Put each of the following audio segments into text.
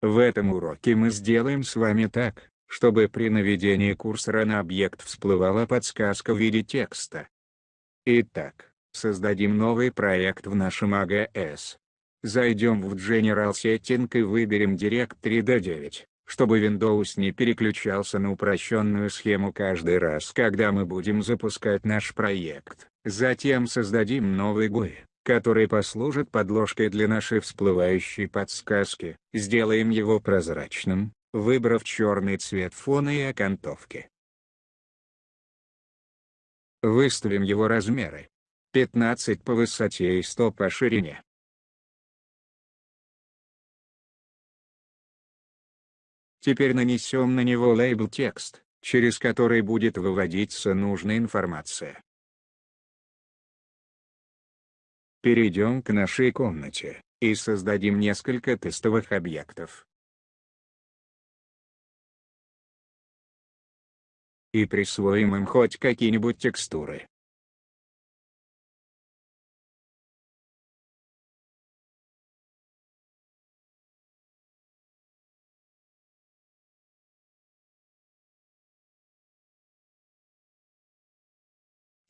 В этом уроке мы сделаем с вами так, чтобы при наведении курсора на объект всплывала подсказка в виде текста. Итак, создадим новый проект в нашем AGS. Зайдем в General Setting и выберем Directory D9, чтобы Windows не переключался на упрощенную схему каждый раз, когда мы будем запускать наш проект. Затем создадим новый GUI, который послужит подложкой для нашей всплывающей подсказки. Сделаем его прозрачным, выбрав черный цвет фона и окантовки. Выставим его размеры. 15 по высоте и 100 по ширине. Теперь нанесем на него лейбл текст, через который будет выводиться нужная информация. Перейдем к нашей комнате и создадим несколько тестовых объектов. И присвоим им хоть какие-нибудь текстуры.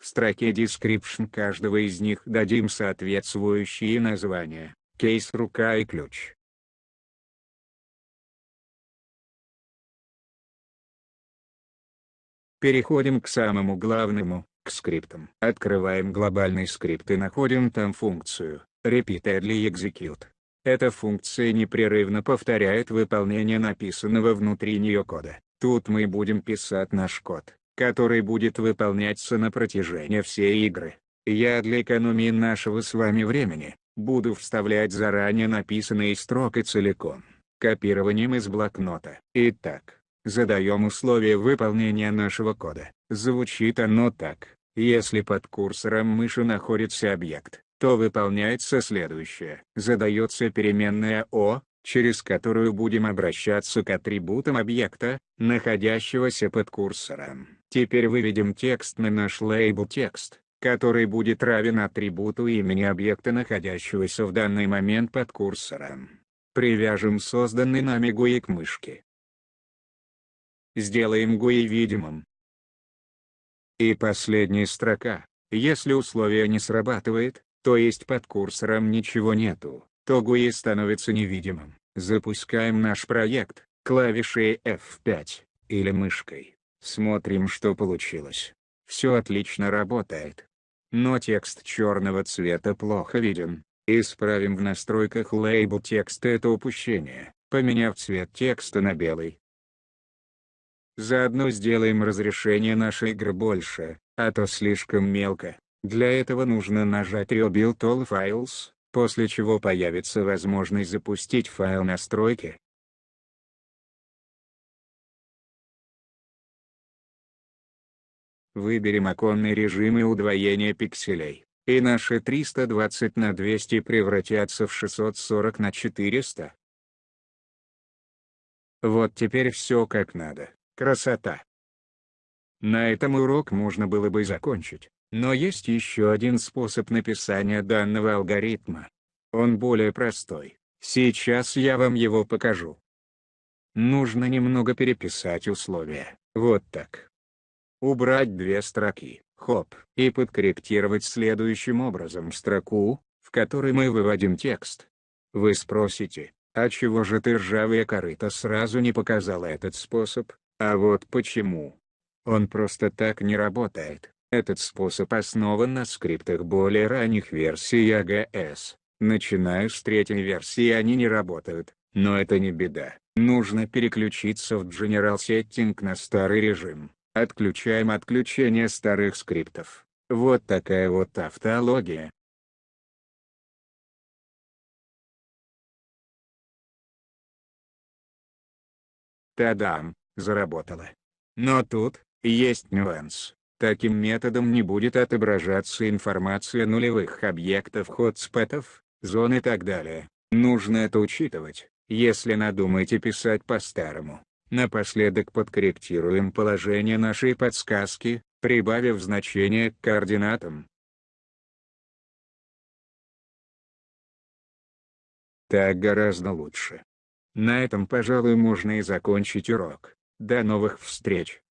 В строке Description каждого из них дадим соответствующие названия: кейс, рука и ключ. Переходим к самому главному, к скриптам. Открываем глобальный скрипт и находим там функцию Repeatedly Execute. Эта функция непрерывно повторяет выполнение написанного внутри нее кода. Тут мы будем писать наш код, который будет выполняться на протяжении всей игры. Я для экономии нашего с вами времени буду вставлять заранее написанные строки целиком, копированием из блокнота. Итак, задаем условия выполнения нашего кода. Звучит оно так: если под курсором мыши находится объект, то выполняется следующее. Задается переменная O, через которую будем обращаться к атрибутам объекта, находящегося под курсором. Теперь выведем текст на наш лейбл текст, который будет равен атрибуту имени объекта, находящегося в данный момент под курсором. Привяжем созданный нами GUI к мышке. Сделаем GUI видимым. И последняя строка: если условие не срабатывает, то есть под курсором ничего нету, то GUI становится невидимым. Запускаем наш проект клавишей F5 или мышкой. Смотрим, что получилось. Все отлично работает. Но текст черного цвета плохо виден. Исправим в настройках лейбл текста это упущение, поменяв цвет текста на белый. Заодно сделаем разрешение нашей игры больше, а то слишком мелко. Для этого нужно нажать Rebuild All Files, после чего появится возможность запустить файл настройки. Выберем оконный режим и удвоение пикселей, и наши 320 на 200 превратятся в 640 на 400. Вот теперь все как надо. Красота! На этом урок можно было бы закончить, но есть еще один способ написания данного алгоритма. Он более простой. Сейчас я вам его покажу. Нужно немного переписать условия. Вот так. Убрать две строки, хоп, и подкорректировать следующим образом строку, в которой мы выводим текст. Вы спросите, а чего же ты, ржавая корыто, сразу не показала этот способ? А вот почему. Он просто так не работает. Этот способ основан на скриптах более ранних версий AGS. Начиная с третьей версии они не работают, но это не беда. Нужно переключиться в General Setting на старый режим. Отключаем отключение старых скриптов. Вот такая вот автология. Та-дам, заработало. Но тут есть нюанс. Таким методом не будет отображаться информация нулевых объектов, хотспотов, зон и так далее. Нужно это учитывать, если надумаете писать по-старому. Напоследок подкорректируем положение нашей подсказки, прибавив значение к координатам. Так гораздо лучше. На этом, пожалуй, можно и закончить урок. До новых встреч!